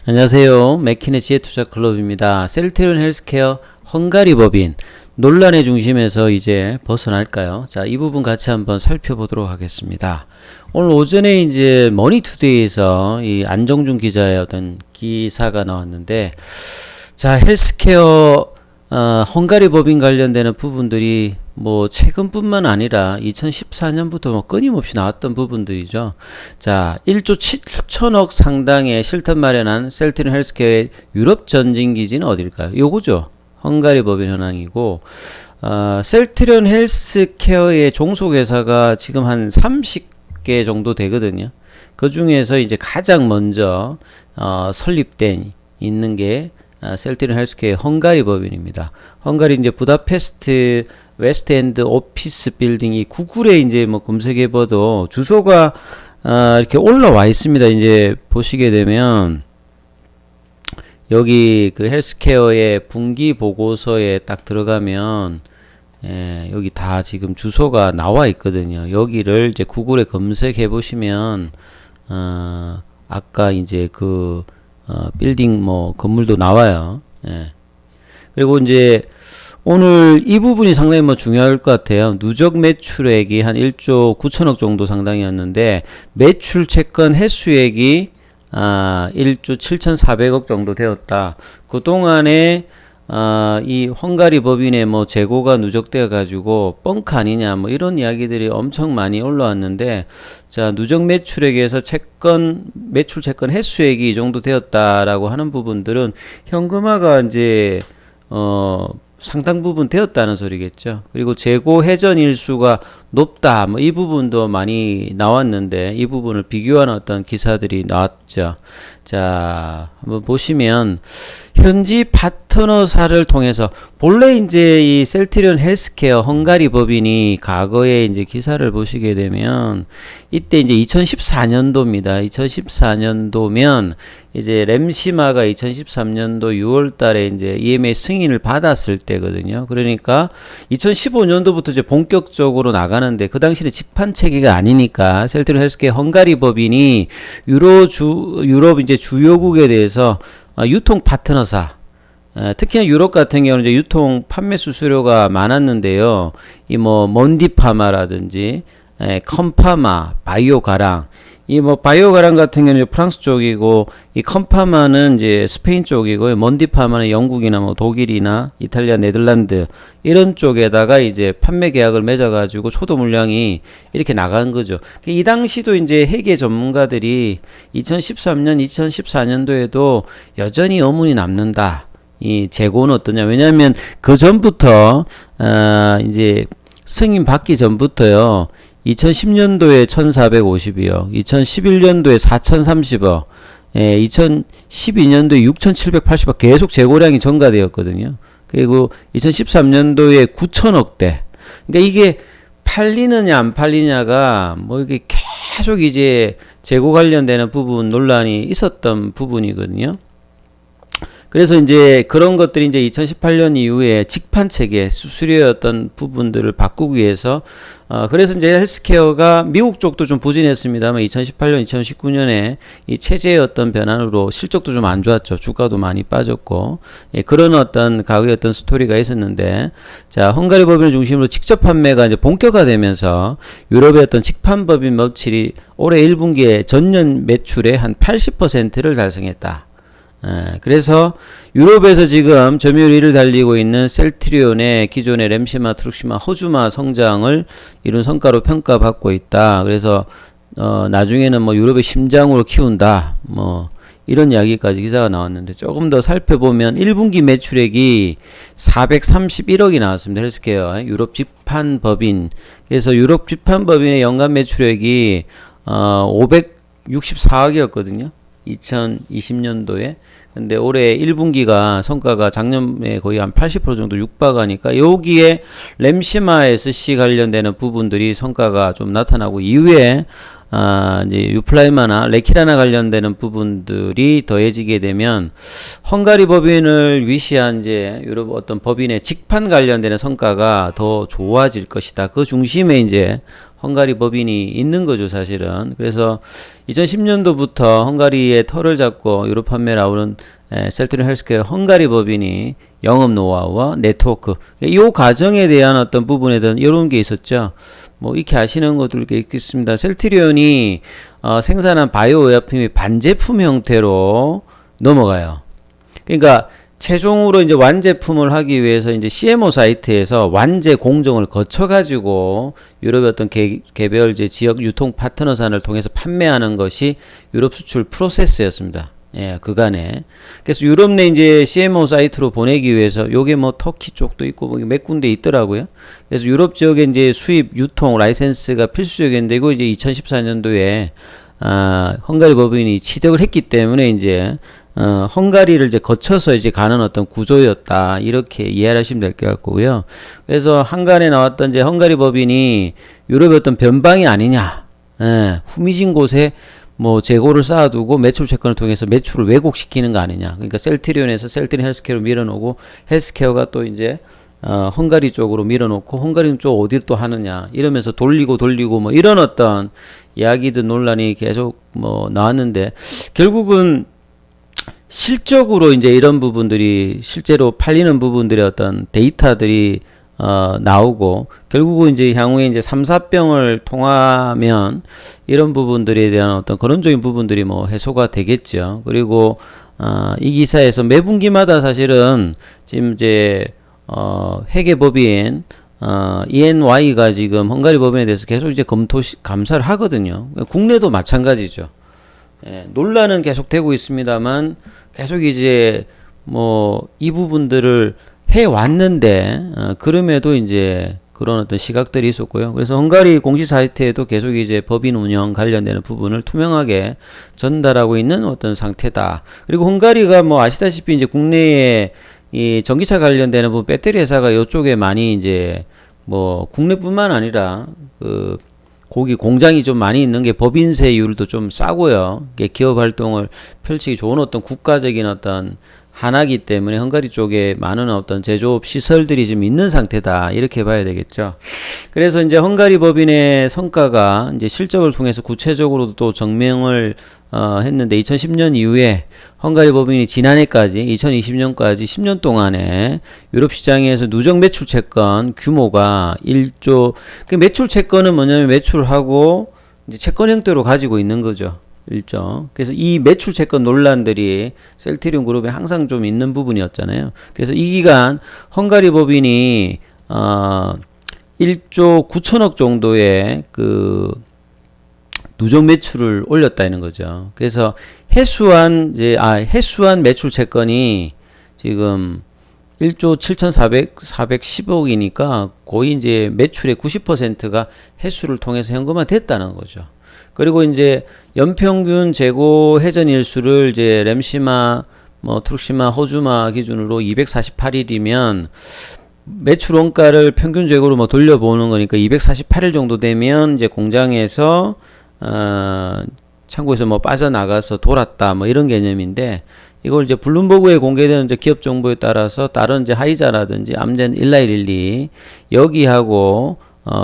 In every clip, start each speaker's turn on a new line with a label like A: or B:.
A: 안녕하세요. 맥킨의 지혜투자클럽입니다. 셀트리온 헬스케어 헝가리 법인 논란의 중심에서 이제 벗어날까요? 자, 이 부분 같이 한번 살펴보도록 하겠습니다. 오늘 오전에 이제 머니투데이에서 이 안정준 기자의 어떤 기사가 나왔는데, 자, 헬스케어 헝가리 법인 관련되는 부분들이 뭐 최근뿐만 아니라 2014년부터 뭐 끊임없이 나왔던 부분들이죠. 자, 1조 7천억 상당의 실탄 마련한 셀트리온 헬스케어의 유럽 전진 기지는 어딜까요? 요거죠. 헝가리 법인 현황이고, 셀트리온 헬스케어의 종속회사가 지금 한 30개 정도 되거든요. 그 중에서 이제 가장 먼저 설립된 있는 게 셀트리온 헬스케어 헝가리 법인입니다. 헝가리 이제 부다페스트 웨스트엔드 오피스 빌딩이 구글에 이제 뭐 검색해봐도 주소가 이렇게 올라와 있습니다. 이제 보시게 되면 여기 그 헬스케어의 분기 보고서에 딱 들어가면 여기 다 지금 주소가 나와 있거든요. 여기를 이제 구글에 검색해 보시면 아까 이제 그 빌딩 뭐 건물도 나와요. 그리고 이제 오늘 이 부분이 상당히 뭐 중요할 것 같아요. 누적 매출액이 한 1조 9천억 정도 상당이었는데 매출 채권 횟수액이 1조 7,400억 정도 되었다. 그동안에 이 헝가리 법인의 뭐 재고가 누적되어 가지고 뻥크 아니냐 뭐 이런 이야기들이 엄청 많이 올라왔는데, 자, 누적 매출액에서 매출 채권 횟수액이 이 정도 되었다라고 하는 부분들은 현금화가 이제 상당 부분 되었다는 소리겠죠. 그리고 재고 회전 일수가 높다, 뭐 이 부분도 많이 나왔는데 이 부분을 비교하는 어떤 기사들이 나왔죠. 자, 한번 보시면 현지 파트너사를 통해서 본래 이제 이 셀트리온 헬스케어 헝가리 법인이 과거에 이제 기사를 보시게 되면 이때 이제 2014년도입니다. 2014년도면 이제 램시마가 2013년도 6월 달에 이제 EMA 승인을 받았을 때거든요. 그러니까 2015년도부터 이제 본격적으로 나가는데 그 당시에 직판 체계가 아니니까 셀트리온 헬스케어 헝가리 법인이 유럽 이제 주요국에 대해서 유통 파트너사, 특히나 유럽 같은 경우는 이제 유통 판매 수수료가 많았는데요. 이 뭐 몬디파마라든지 컴파마, 바이오가랑, 이 뭐 바이오가랑 같은 경우는 프랑스 쪽이고, 이 컴파마는 이제 스페인 쪽이고, 몬디파마는 영국이나 뭐 독일이나 이탈리아, 네덜란드 이런 쪽에다가 이제 판매 계약을 맺어가지고 초도 물량이 이렇게 나간 거죠. 이 당시도 이제 회계 전문가들이 2013년, 2014년도에도 여전히 의문이 남는다. 이 재고는 어떠냐? 왜냐하면 그 전부터 이제 승인 받기 전부터요. 2010년도에 1450억, 2011년도에 4030억, 2012년도에 6780억 계속 재고량이 증가되었거든요. 그리고 2013년도에 9000억대. 그러니까 이게 팔리느냐 안 팔리냐가 뭐 이게 계속 이제 재고 관련되는 부분 논란이 있었던 부분이거든요. 그래서 이제 그런 것들이 이제 2018년 이후에 직판 체계 수수료였던 부분들을 바꾸기 위해서 그래서 이제 헬스케어가 미국 쪽도 좀 부진했습니다만 2018년, 2019년에 이 체제의 어떤 변환으로 실적도 좀 안 좋았죠. 주가도 많이 빠졌고, 그런 어떤 과거의 어떤 스토리가 있었는데, 자, 헝가리 법인을 중심으로 직접 판매가 이제 본격화되면서 유럽의 어떤 직판 법인 매출이 올해 1분기에 전년 매출의 한 80%를 달성했다. 그래서 유럽에서 지금 점유율 1위를 달리고 있는 셀트리온의 기존의 램시마, 트룩시마, 허주마 성장을 이룬 성과로 평가받고 있다. 그래서 나중에는 뭐 유럽의 심장으로 키운다. 뭐 이런 이야기까지 기사가 나왔는데, 조금 더 살펴보면 1분기 매출액이 431억이 나왔습니다. 헬스케어 유럽 직판 법인. 그래서 유럽 직판 법인의 연간 매출액이 564억이었거든요. 2020년도에. 근데 올해 1분기가 성과가 작년에 거의 한 80% 정도 육박하니까 여기에 램시마 SC 관련되는 부분들이 성과가 좀 나타나고, 이후에 이제 유플라이마나 레키라나 관련되는 부분들이 더해지게 되면 헝가리 법인을 위시한 이제 유럽 어떤 법인의 직판 관련되는 성과가 더 좋아질 것이다. 그 중심에 이제 헝가리 법인이 있는 거죠, 사실은. 그래서 2010년도부터 헝가리의 털을 잡고 유럽 판매를 나오는 셀트리온 헬스케어 헝가리 법인이 영업 노하우와 네트워크, 이 과정에 대한 어떤 부분에 대한 이런 게 있었죠. 뭐 이렇게 아시는 것들 있겠습니다. 셀트리온이 생산한 바이오 의약품이 반제품 형태로 넘어가요. 그러니까 최종으로 이제 완제품을 하기 위해서 이제 CMO 사이트에서 완제 공정을 거쳐 가지고 유럽의 어떤 개별 이제 지역 유통 파트너사를 통해서 판매하는 것이 유럽 수출 프로세스였습니다. 예, 그간에. 그래서 유럽 내 이제 CMO 사이트로 보내기 위해서 요게 뭐 터키 쪽도 있고 뭐 몇 군데 있더라고요. 그래서 유럽 지역에 이제 수입 유통 라이센스가 필수적인데 이거 이제 2014년도에 헝가리 법인이 취득을 했기 때문에 이제 헝가리를 이제 거쳐서 이제 가는 어떤 구조였다. 이렇게 이해를 하시면 될 것 같고요. 그래서 한간에 나왔던 이제 헝가리 법인이 유럽의 어떤 변방이 아니냐. 예, 후미진 곳에 뭐 재고를 쌓아두고 매출 채권을 통해서 매출을 왜곡시키는 거 아니냐. 그러니까 셀트리온에서 셀트리온 헬스케어로 밀어놓고 헬스케어가 또 이제 헝가리 쪽으로 밀어놓고 헝가리 쪽 어디를 또 하느냐 이러면서 돌리고 뭐 이런 어떤 이야기들 논란이 계속 뭐 나왔는데 결국은 실적으로 이제 이런 부분들이 실제로 팔리는 부분들의 어떤 데이터들이 나오고 결국은 이제 향후에 이제 3, 4병을 통하면 이런 부분들에 대한 어떤 근원적인 부분들이 뭐 해소가 되겠죠. 그리고 이 기사에서 매 분기마다 사실은 지금 이제 회계법인 ENY가 지금 헝가리 법인에 대해서 계속 이제 감사를 하거든요. 국내도 마찬가지죠. 예, 논란은 계속되고 있습니다만 계속 이제 뭐 이 부분들을 해 왔는데 그럼에도 이제 그런 어떤 시각들이 있었고요. 그래서 헝가리 공식 사이트에도 계속 이제 법인 운영 관련되는 부분을 투명하게 전달하고 있는 어떤 상태다. 그리고 헝가리가 뭐 아시다시피 이제 국내에 이 전기차 관련되는 부분 배터리 회사가 이쪽에 많이 이제 뭐 국내뿐만 아니라 그 고기 공장이 좀 많이 있는 게 법인세율도 좀 싸고요. 기업 활동을 펼치기 좋은 어떤 국가적인 어떤 하나기 때문에 헝가리 쪽에 많은 어떤 제조업 시설들이 지금 있는 상태다. 이렇게 봐야 되겠죠. 그래서 이제 헝가리 법인의 성과가 이제 실적을 통해서 구체적으로 또 증명을 했는데 2010년 이후에 헝가리 법인이 지난해까지 2020년까지 10년 동안에 유럽 시장에서 누적 매출 채권 규모가 1조 그 매출 채권은 뭐냐면 매출하고 이제 채권 형태로 가지고 있는 거죠. 일정. 그래서 이 매출 채권 논란들이 셀트리온 그룹에 항상 좀 있는 부분이었잖아요. 그래서 이 기간 헝가리 법인이 1조 9천억 정도의 그 누적 매출을 올렸다는 거죠. 그래서 해수한 매출 채권이 지금 1조 7,410억이니까 거의 이제 매출의 90%가 해수를 통해서 현금화 됐다는 거죠. 그리고 이제 연평균 재고 회전 일수를 이제 램시마, 뭐 트룩시마, 호주마 기준으로 248일이면 매출 원가를 평균 재고로 뭐 돌려보는 거니까 248일 정도 되면 이제 공장에서 창고에서 뭐 빠져나가서 돌았다 뭐 이런 개념인데 이걸 이제 블룸버그에 공개되는 이제 기업 정보에 따라서 다른 이제 하이자라든지 암젠 1912 여기하고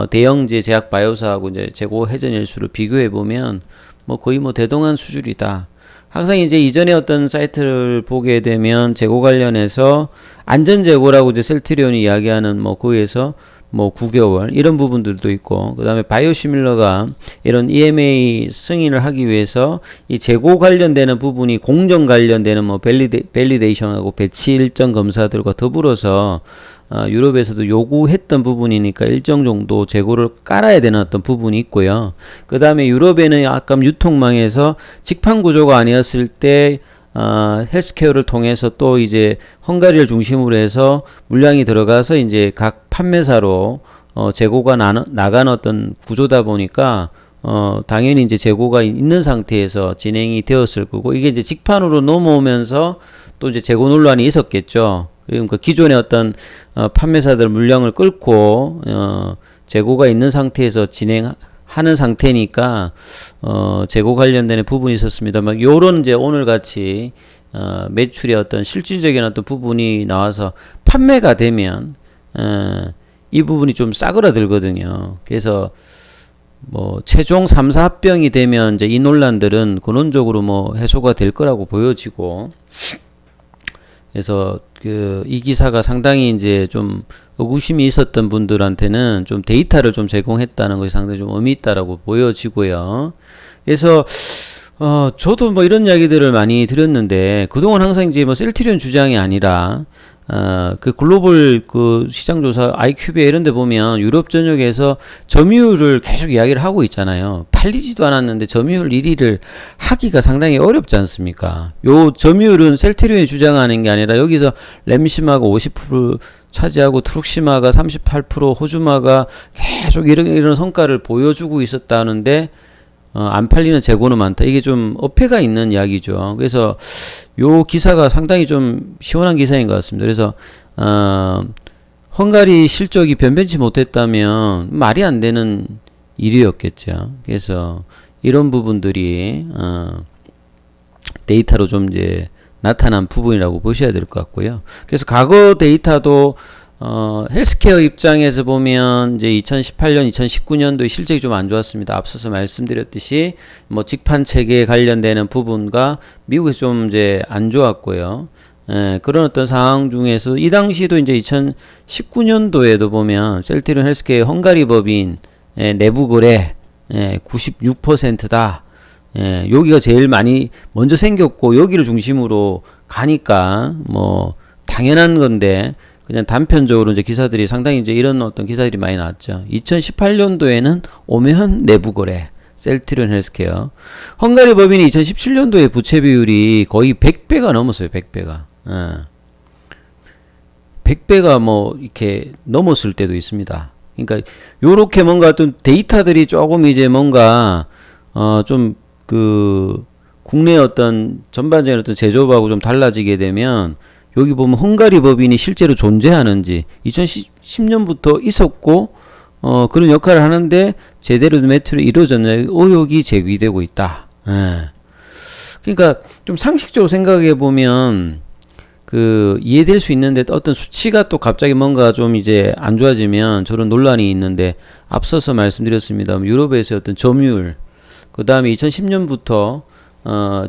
A: 대형제 제약 바이오사하고 이제 재고 회전 일수를 비교해 보면 뭐 거의 뭐 대동한 수준이다. 항상 이제 이전에 어떤 사이트를 보게 되면 재고 관련해서 안전 재고라고 이제 셀트리온이 이야기하는 뭐 거기에서 뭐 9개월 이런 부분들도 있고 그다음에 바이오시밀러가 이런 EMA 승인을 하기 위해서 이 재고 관련되는 부분이 공정 관련되는 뭐 밸리데이션하고 배치 일정 검사들과 더불어서 유럽에서도 요구했던 부분이니까 일정 정도 재고를 깔아야 되는 어떤 부분이 있고요. 그 다음에 유럽에는 약간 유통망에서 직판 구조가 아니었을 때 헬스케어를 통해서 또 이제 헝가리를 중심으로 해서 물량이 들어가서 이제 각 판매사로 재고가 나가는 어떤 구조다 보니까 당연히 이제 재고가 있는 상태에서 진행이 되었을 거고 이게 이제 직판으로 넘어오면서 또 이제 재고 논란이 있었겠죠. 그러니까 기존의 어떤 판매사들 물량을 끌고 재고가 있는 상태에서 진행하는 상태니까 재고 관련된 부분이 있었습니다만 요런 이제 오늘 같이 매출의 어떤 실질적인 어떤 부분이 나와서 판매가 되면 이 부분이 좀 싸그라들거든요. 그래서 뭐 최종 3, 4합병이 되면 이제 이 논란들은 근원적으로 뭐 해소가 될 거라고 보여지고, 그래서 이 기사가 상당히 이제 좀 의구심이 있었던 분들한테는 좀 데이터를 좀 제공했다는 것이 상당히 좀 의미 있다라고 보여지고요. 그래서 저도 뭐 이런 이야기들을 많이 드렸는데, 그동안 항상 이제 뭐 셀트리온 주장이 아니라 그 글로벌 그 시장조사 IQVIA 이런 데 보면 유럽 전역에서 점유율을 계속 이야기를 하고 있잖아요. 팔리지도 않았는데 점유율 1위를 하기가 상당히 어렵지 않습니까? 요 점유율은 셀트리온이 주장하는 게 아니라 여기서 램시마가 50% 차지하고 트룩시마가 38%, 호주마가 계속 이런 성과를 보여주고 있었다는데 안 팔리는 재고는 많다. 이게 좀 어폐가 있는 이야기죠. 그래서 요 기사가 상당히 좀 시원한 기사인 것 같습니다. 그래서 헝가리 실적이 변변치 못했다면 말이 안 되는 일이었겠죠. 그래서 이런 부분들이 데이터로 좀 이제 나타난 부분이라고 보셔야 될 것 같고요. 그래서 과거 데이터도 헬스케어 입장에서 보면 이제 2018년, 2019년도에 실적이 좀 안 좋았습니다. 앞서서 말씀드렸듯이 뭐 직판 체계에 관련되는 부분과 미국에서 좀 이제 안 좋았고요. 그런 어떤 상황 중에서 이 당시도 이제 2019년도에도 보면 셀트리온 헬스케어 헝가리 법인 내부 거래 96%다. 여기가 제일 많이 먼저 생겼고 여기를 중심으로 가니까 뭐 당연한 건데, 그냥 단편적으로 이제 기사들이 상당히 이제 이런 어떤 기사들이 많이 나왔죠. 2018년도에는 오면 내부 거래 셀트리온 헬스케어. 헝가리 법인이 2017년도에 부채 비율이 거의 100배가 넘었어요. 100배가. 100배가 뭐 이렇게 넘었을 때도 있습니다. 그러니까 요렇게 뭔가 어떤 데이터들이 조금 이제 뭔가 좀 그 국내 어떤 전반적인 어떤 제조업하고 좀 달라지게 되면, 여기 보면 헝가리 법인이 실제로 존재하는지 2010년부터 있었고 그런 역할을 하는데 제대로 매출이 이루어졌냐 의혹이 제기되고 있다. 그러니까 좀 상식적으로 생각해 보면 그 이해될 수 있는데, 어떤 수치가 또 갑자기 뭔가 좀 이제 안 좋아지면 저런 논란이 있는데, 앞서서 말씀드렸습니다. 유럽에서의 어떤 점유율, 그 다음에 2010년부터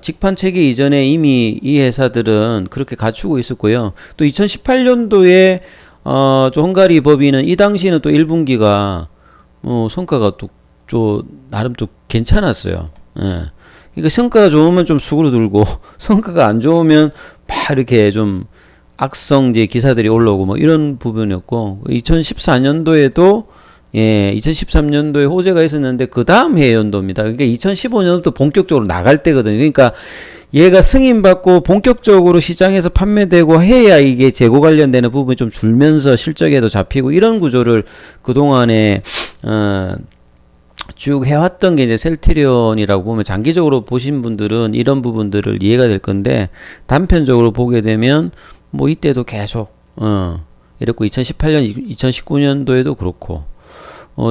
A: 직판 체계 이전에 이미 이 회사들은 그렇게 갖추고 있었고요. 또 2018년도에 저 헝가리 법인은 이 당시에는 또 1분기가 성과가 또 나름 좀 괜찮았어요. 그러니까 성과가 좋으면 좀 수그러들고 성과가 안 좋으면 막 이렇게 좀 악성 이제 기사들이 올라오고 뭐 이런 부분이었고, 2014년도에도 2013년도에 호재가 있었는데 그 다음 해 연도입니다. 그러니까 2015년부터 본격적으로 나갈 때거든요. 그러니까 얘가 승인받고 본격적으로 시장에서 판매되고 해야 이게 재고 관련되는 부분이 좀 줄면서 실적에도 잡히고, 이런 구조를 그동안에 쭉 해왔던 게 이제 셀트리온이라고 보면, 장기적으로 보신 분들은 이런 부분들을 이해가 될 건데, 단편적으로 보게 되면 뭐 이때도 계속 이랬고 2018년, 2019년도에도 그렇고,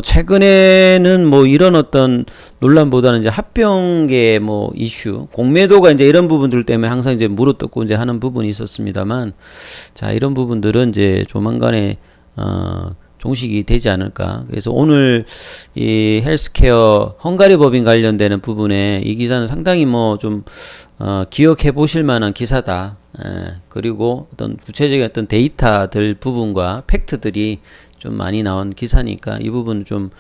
A: 최근에는 뭐 이런 어떤 논란보다는 이제 합병계 뭐 이슈, 공매도가 이제 이런 부분들 때문에 항상 이제 물어뜯고 이제 하는 부분이 있었습니다만, 자, 이런 부분들은 이제 조만간에 종식이 되지 않을까. 그래서 오늘 이 헬스케어 헝가리 법인 관련되는 부분에 이 기사는 상당히 뭐 좀 기억해 보실 만한 기사다. 그리고 어떤 구체적인 어떤 데이터들 부분과 팩트들이 좀 많이 나온 기사니까 이 부분을 좀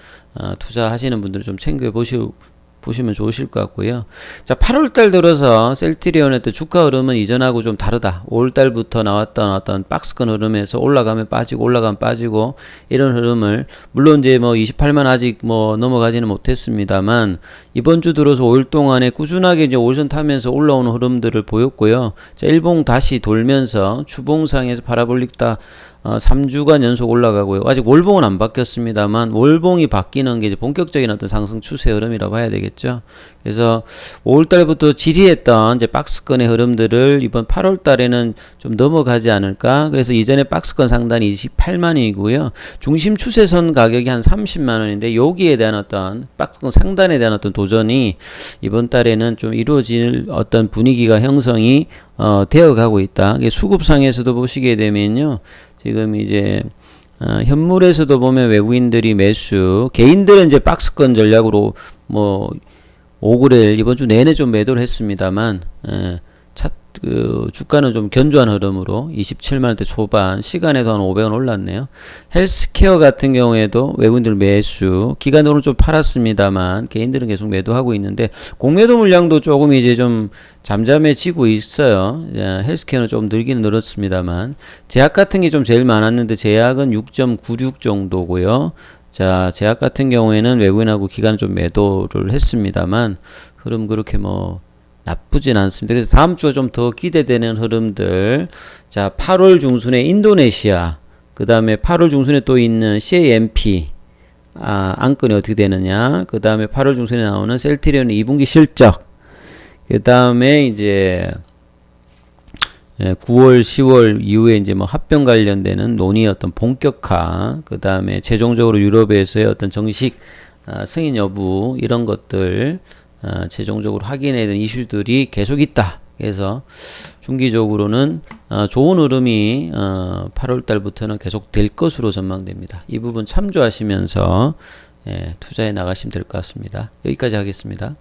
A: 투자하시는 분들은 좀 챙겨 보시면 좋으실 것 같고요. 자, 8월달 들어서 셀트리온의 주가 흐름은 이전하고 좀 다르다. 5월달부터 나왔던 어떤 박스권 흐름에서 올라가면 빠지고 이런 흐름을, 물론 이제 뭐 28만 아직 뭐 넘어가지는 못했습니다만 이번 주 들어서 5일 동안에 꾸준하게 이제 5선 타면서 올라오는 흐름들을 보였고요. 자, 일봉 다시 돌면서 주봉상에서 파라볼릭다 3주간 연속 올라가고요. 아직 월봉은 안 바뀌었습니다만 월봉이 바뀌는 게 이제 본격적인 어떤 상승 추세 흐름이라고 봐야 되겠죠. 그래서 5월달부터 지리했던 이제 박스권의 흐름들을 이번 8월달에는 좀 넘어가지 않을까. 그래서 이전에 박스권 상단이 28만원이고요. 중심 추세선 가격이 한 30만원인데 여기에 대한 어떤 박스권 상단에 대한 어떤 도전이 이번 달에는 좀 이루어질 어떤 분위기가 형성이 되어 가고 있다. 수급상에서도 보시게 되면요. 지금 이제 현물에서도 보면 외국인들이 매수, 개인들은 이제 박스권 전략으로 뭐 5그레일 이번 주 내내 좀 매도를 했습니다만, 주가는 좀 견조한 흐름으로 27만원대 초반, 시간에도 한 500원 올랐네요. 헬스케어 같은 경우에도 외국인들 매수, 기관으로는 좀 팔았습니다만 개인들은 계속 매도하고 있는데 공매도 물량도 조금 이제 좀 잠잠해지고 있어요. 헬스케어는 좀 늘기는 늘었습니다만, 제약 같은 게 좀 제일 많았는데 제약은 6.96 정도고요. 자, 제약 같은 경우에는 외국인하고 기관은 좀 매도를 했습니다만 흐름 그렇게 뭐 나쁘진 않습니다. 그래서 다음 주가 좀 더 기대되는 흐름들. 자, 8월 중순에 인도네시아, 그 다음에 8월 중순에 또 있는 CAMP, 안건이 어떻게 되느냐. 그 다음에 8월 중순에 나오는 셀트리온 2분기 실적. 그 다음에 이제 9월, 10월 이후에 이제 뭐 합병 관련되는 논의의 어떤 본격화, 그 다음에 최종적으로 유럽에서의 어떤 정식 승인 여부, 이런 것들 최종적으로 확인해야 되는 이슈들이 계속 있다. 그래서 중기적으로는 좋은 흐름이 8월 달부터는 계속 될 것으로 전망됩니다. 이 부분 참조하시면서 투자해 나가시면 될 것 같습니다. 여기까지 하겠습니다.